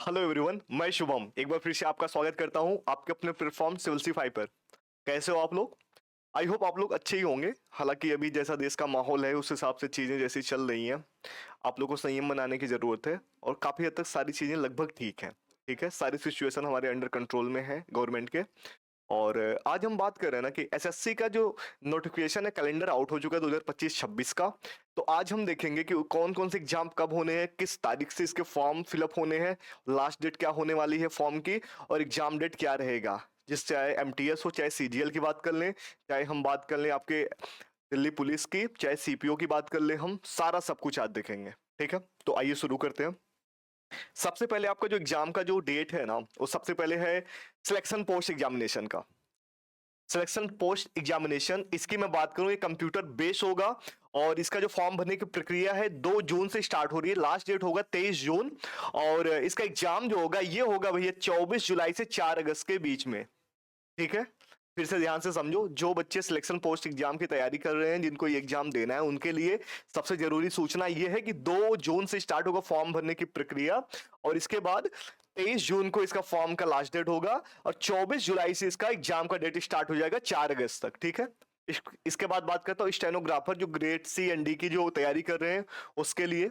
Hello everyone, मैं शुभम एक बार फिर से आपका स्वागत करता हूं आपके अपने प्लेटफॉर्म सिविलसीफाई पर। कैसे हो आप लोग? आई होप आप लोग अच्छे ही होंगे। हालांकि अभी जैसा देश का माहौल है उस हिसाब से चीजें जैसी चल रही हैं, आप लोग को संयम बनाने की जरूरत है और काफी हद तक सारी चीजें लगभग ठीक हैं। ठीक है, सारी सिचुएशन हमारे अंडर कंट्रोल में है गवर्नमेंट के। और आज हम बात कर रहे हैं ना कि एसएससी का जो नोटिफिकेशन है, कैलेंडर आउट हो चुका है 2025-26 का। तो आज हम देखेंगे कि कौन कौन से एग्जाम कब होने हैं, किस तारीख से इसके फॉर्म फिलअप होने हैं, लास्ट डेट क्या होने वाली है फॉर्म की, और एग्जाम डेट क्या रहेगा। जिस चाहे एमटीएस हो, चाहे सीजीएल की बात कर लें, चाहे हम बात कर लें आपके दिल्ली पुलिस की, चाहे सीपीओ की बात कर लें, हम सारा सब कुछ आज देखेंगे। ठीक है, तो आइए शुरू करते हैं। सबसे पहले आपका जो एग्जाम का जो डेट है ना, वो सबसे पहले है सिलेक्शन पोस्ट एग्जामिनेशन का। सिलेक्शन पोस्ट एग्जामिनेशन, इसकी मैं बात करूं, ये कंप्यूटर बेस होगा। और इसका जो फॉर्म भरने की प्रक्रिया है 2 जून से स्टार्ट हो रही है, लास्ट डेट होगा 23 जून। और इसका एग्जाम जो होगा ये होगा भैया 24 जुलाई से 4 अगस्त के बीच में। ठीक है, फिर से ध्यान से समझो, जो बच्चे सिलेक्शन पोस्ट एग्जाम की तैयारी कर रहे हैं, जिनको ये एग्जाम देना है, उनके लिए सबसे जरूरी सूचना ये है कि 2 जून से स्टार्ट होगा फॉर्म भरने की प्रक्रिया। और इसके बाद 23 जून को इसका फॉर्म का लास्ट डेट होगा और 24 जुलाई से इसका एग्जाम का डेट स्टार्ट हो जाएगा 4 अगस्त तक। ठीक है, इसके बाद बात करता हूँ स्टेनोग्राफर जो ग्रेड सी एंड डी की जो तैयारी कर रहे हैं उसके लिए।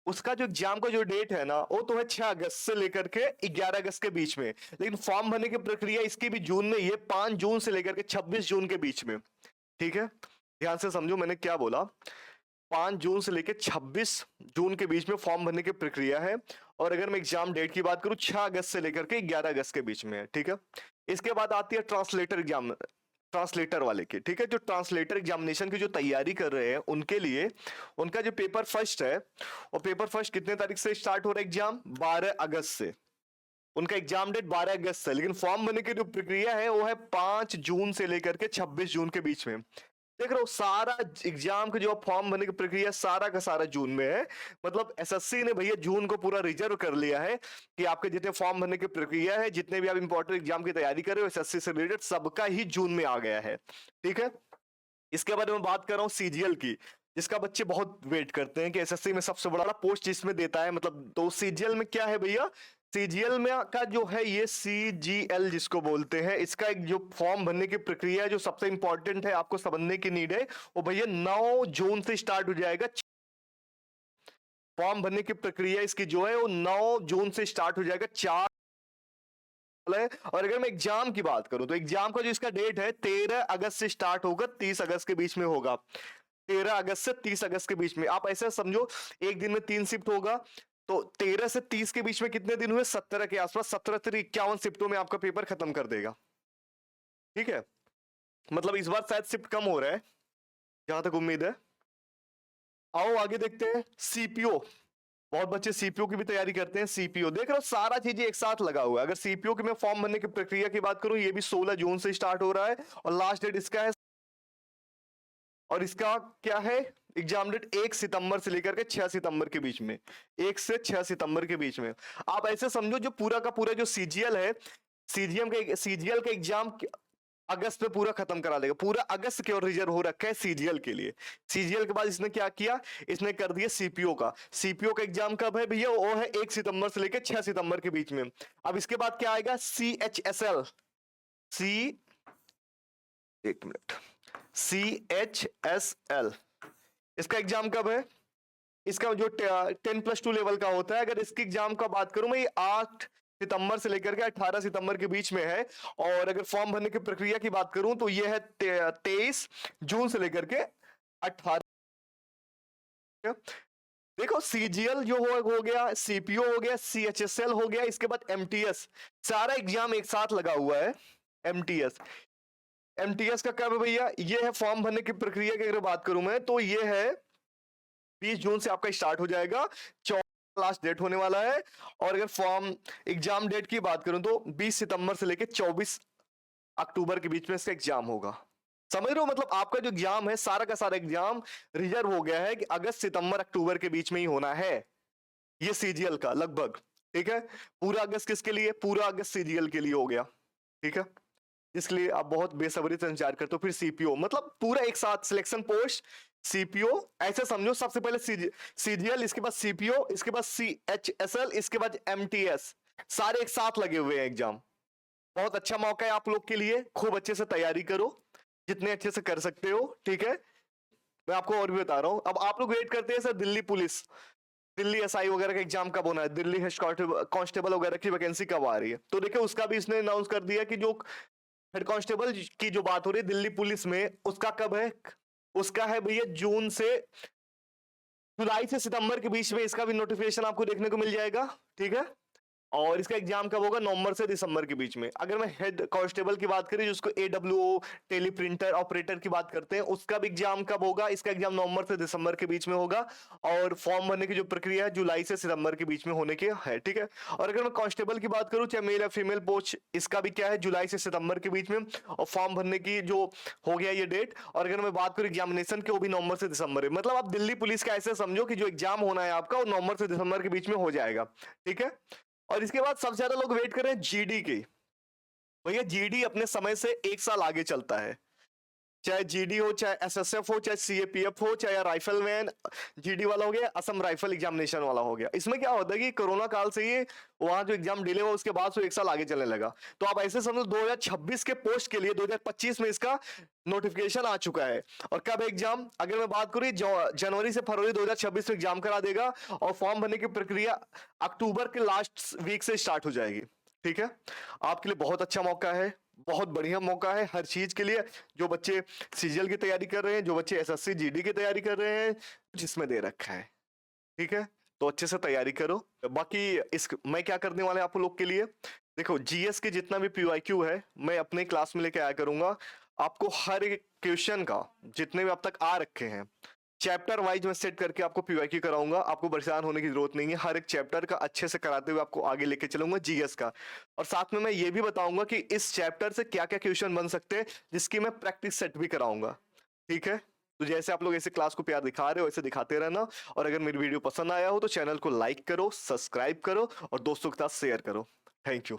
उसका जो एग्जाम का जो डेट है ना, वो तो है 6 अगस्त से लेकर के 11 अगस्त के बीच में। लेकिन फॉर्म भरने की प्रक्रिया इसकी भी जून में, ये 5 जून से लेकर के 26 जून के बीच में। ठीक है, ध्यान से समझो मैंने क्या बोला। 5 जून से लेकर 26 जून के बीच में फॉर्म भरने की प्रक्रिया है। और अगर मैं एग्जाम डेट की बात करूं, 6 अगस्त से लेकर के 11 अगस्त के बीच में है। ठीक है, इसके बाद आती है ट्रांसलेटर एग्जाम, ट्रांसलेटर वाले की। ठीक है, जो ट्रांसलेटर एग्जामिनेशन की जो तैयारी कर रहे हैं उनके लिए उनका जो पेपर फर्स्ट है, और पेपर फर्स्ट कितने तारीख से स्टार्ट हो रहा है एग्जाम? 12 अगस्त से। उनका एग्जाम डेट 12 अगस्त है, लेकिन फॉर्म भरने की जो प्रक्रिया है वो है 5 जून से लेकर के 26 जून के बीच में। देख रहे हो, सारा एग्जाम का जो फॉर्म भरने की प्रक्रिया सारा का सारा जून में है। मतलब एसएससी ने भैया जून को पूरा रिजर्व कर लिया है कि आपके जितने फॉर्म भरने की प्रक्रिया है, जितने भी आप इंपॉर्टेंट एग्जाम की तैयारी कर रहे हो एसएससी से रिलेटेड, सबका ही जून में आ गया है। ठीक है, इसके बाद मैं बात कर रहा हूँ सीजीएल की, जिसका बच्चे बहुत वेट करते हैं कि एसएससी में सबसे बड़ा पोस्ट इसमें देता है। मतलब तो सीजीएल में क्या है भैया, सीजीएल में का जो है ये सीजीएल जिसको बोलते हैं, इसका एक जो फॉर्म भरने की प्रक्रिया है जो सबसे इंपॉर्टेंट है, आपको समझने की नीड है, वो भैया 9 जून से स्टार्ट हो जाएगा। फॉर्म भरने की प्रक्रिया इसकी जो है वो 9 जून से स्टार्ट हो जाएगा, 4 है। और अगर मैं एग्जाम की बात करूं तो एग्जाम का जो इसका डेट है 13 अगस्त से स्टार्ट होगा, 30 अगस्त के बीच में होगा। 13 अगस्त से 30 अगस्त के बीच में, आप ऐसा समझो एक दिन में 3 शिफ्ट होगा। तो 13 से 30 के बीच में कितने दिन हुए? 17 के आसपास, 17 से 51 शिफ्टों में आपका पेपर खत्म कर देगा। ठीक है, मतलब इस बार शायद शिफ्ट कम हो रहा है जहां तक उम्मीद है। आओ आगे देखते हैं सीपीओ। बहुत बच्चे सीपीओ की भी तैयारी करते हैं। सीपीओ देख रहे हो, सारा चीजें एक साथ लगा हुआ है। अगर सीपीओ की मैं फॉर्म भरने की प्रक्रिया की बात करूं, ये भी 16 जून से स्टार्ट हो रहा है और लास्ट डेट इसका है। और इसका क्या है? एग्जाम डेट 1 सितंबर से लेकर के 6 सितंबर के बीच में, 1 से 6 सितंबर के बीच में। आप ऐसे समझो जो पूरा का पूरा जो सीजीएल है, सीजीएल का एग्जाम अगस्त में पूरा खत्म करा देगा। पूरा अगस्त की ओर रिजर्व हो रखा है सीजीएल के लिए। सीजीएल के बाद इसने क्या किया, इसने कर दिया सीपीओ का। सीपीओ का एग्जाम कब है भैया? वो है 1 सितंबर से लेकर 6 सितंबर के बीच में। अब इसके बाद क्या आएगा? सीएचएसएल, सी, एक मिनट, CHSL, इसका एग्जाम कब है? इसका जो 10+2 लेवल का होता है, अगर इसकी एग्जाम का बात करूं मैं, ये 8 सितंबर से लेकर के 18 सितंबर के बीच में है। और अगर फॉर्म भरने की प्रक्रिया की बात करूं तो ये है 23 जून से लेकर के 18। देखो, सीजीएल जो हो गया, सीपीओ हो गया, सीएचएसएल हो गया, इसके बाद एमटीएस, सारा एग्जाम एक साथ लगा हुआ है। एमटीएस, एमटीएस का कब है भैया? ये है फॉर्म भरने की प्रक्रिया की अगर बात करूं मैं तो ये है 20 जून से आपका स्टार्ट हो जाएगा, लास्ट डेट होने वाला है। और अगर फॉर्म एग्जाम डेट की बात करूं तो 20 सितंबर से लेकर 24 अक्टूबर के बीच में इसका एग्जाम होगा। समझ रहे हो, मतलब आपका जो एग्जाम है सारा का सारा एग्जाम रिजर्व हो गया है कि अगस्त सितंबर अक्टूबर के बीच में ही होना है, ये सीजीएल का लगभग। ठीक है, पूरा अगस्त किसके लिए? पूरा अगस्त सीजीएल के लिए हो गया। ठीक है, इसलिए आप बहुत बेसब्री से इंतजार करते हो। फिर सीपीओ, मतलब पूरा एक साथ सिलेक्शन पोस्ट सीपीओ, ऐसे समझो सबसे पहले सीजीएल, इसके बाद सीपीओ, इसके बाद सीएचएसएल, इसके बाद एमटीएस, सारे एक साथ लगे हुए हैं एग्जाम। बहुत अच्छा मौका है आप लोग के लिए, खूब अच्छे से तैयारी करो जितने अच्छे से कर सकते हो, ठीक है। मैं आपको और भी बता रहा हूं। अब आप लोग वेट करते हैं sir Delhi police, Delhi SI वगैरह का एग्जाम कब होना है, दिल्ली हेड कांस्टेबल वगैरह की वैकेंसी कब आ रही है। तो देखिए उसका भी इसने अनाउंस कर दिया कि जो हेड कांस्टेबल की जो बात हो रही है दिल्ली पुलिस में, उसका कब है, उसका है भैया जून से जुलाई से सितंबर के बीच में, इसका भी नोटिफिकेशन आपको देखने को मिल जाएगा, ठीक है। और इसका एग्जाम कब होगा, नवंबर से दिसंबर के बीच में। अगर मैं हेड कांस्टेबल की बात करें जिसको एडब्ल्यूओ टेली प्रिंटर ऑपरेटर की बात करते हैं, उसका भी एग्जाम कब होगा, इसका एग्जाम नवंबर से दिसंबर के बीच में होगा। और फॉर्म भरने की जो प्रक्रिया है जुलाई से सितंबर के बीच में होने की है, ठीक है। और अगर मैं कांस्टेबल की बात करूं चाहे मेल या फीमेल पोस्ट, इसका भी क्या है जुलाई से सितंबर के बीच में, और फॉर्म भरने की जो हो गया ये डेट। और अगर मैं बात करूं एग्जामिनेशन की, वो भी नवंबर से दिसंबर में। मतलब आप दिल्ली पुलिस का ऐसे समझो कि जो एग्जाम होना है आपका वो नवंबर से दिसंबर के बीच में हो जाएगा, ठीक है। और इसके बाद सबसे ज्यादा लोग वेट कर रहे हैं जीडी की। भैया जीडी अपने समय से एक साल आगे चलता है, चाहे जीडी हो, चाहे एसएसएफ हो, चाहे सीएपीएफ हो, चाहे राइफलमैन जीडी वाला हो गया, असम राइफल एग्जामिनेशन वाला हो गया। इसमें क्या होता है कि कोरोना काल से ये वहां जो एग्जाम डिले हुआ उसके बाद से एक साल आगे चलने लगा। तो आप ऐसे समझो 2026 के पोस्ट के लिए 2025 में इसका नोटिफिकेशन आ चुका है। और कब एग्जाम, अगर मैं बात करूं जनवरी से फरवरी 2026 में एग्जाम करा देगा, और फॉर्म भरने की प्रक्रिया अक्टूबर के लास्ट वीक से स्टार्ट हो जाएगी, ठीक है। आपके लिए बहुत अच्छा मौका है, बहुत बढ़िया मौका है हर चीज के लिए। जो बच्चे सीजीएल की तैयारी कर रहे हैं, जो बच्चे एसएससी जीडी की तैयारी कर रहे हैं, जिसमें दे रखा है, ठीक है। तो अच्छे से तैयारी करो। बाकी इस मैं क्या करने वाले आप लोग के लिए, देखो जीएस के जितना भी पीवाईक्यू है मैं अपने क्लास में लेके आया करूंगा। आपको हर एक क्वेश्चन का जितने भी अब तक आ रखे हैं चैप्टर वाइज में सेट करके आपको पीवाईक्यू कराऊंगा। आपको परेशान होने की जरूरत नहीं है, हर एक चैप्टर का अच्छे से कराते हुए आपको आगे लेके चलूंगा जीएस का। और साथ में मैं ये भी बताऊंगा कि इस चैप्टर से क्या क्या क्वेश्चन बन सकते हैं, जिसकी मैं प्रैक्टिस सेट भी कराऊंगा, ठीक है। तो जैसे आप लोग ऐसे क्लास को प्यार दिखा रहे हो ऐसे दिखाते रहना। और अगर मेरी वीडियो पसंद आया हो तो चैनल को लाइक करो, सब्सक्राइब करो और दोस्तों के साथ शेयर करो। Thank you.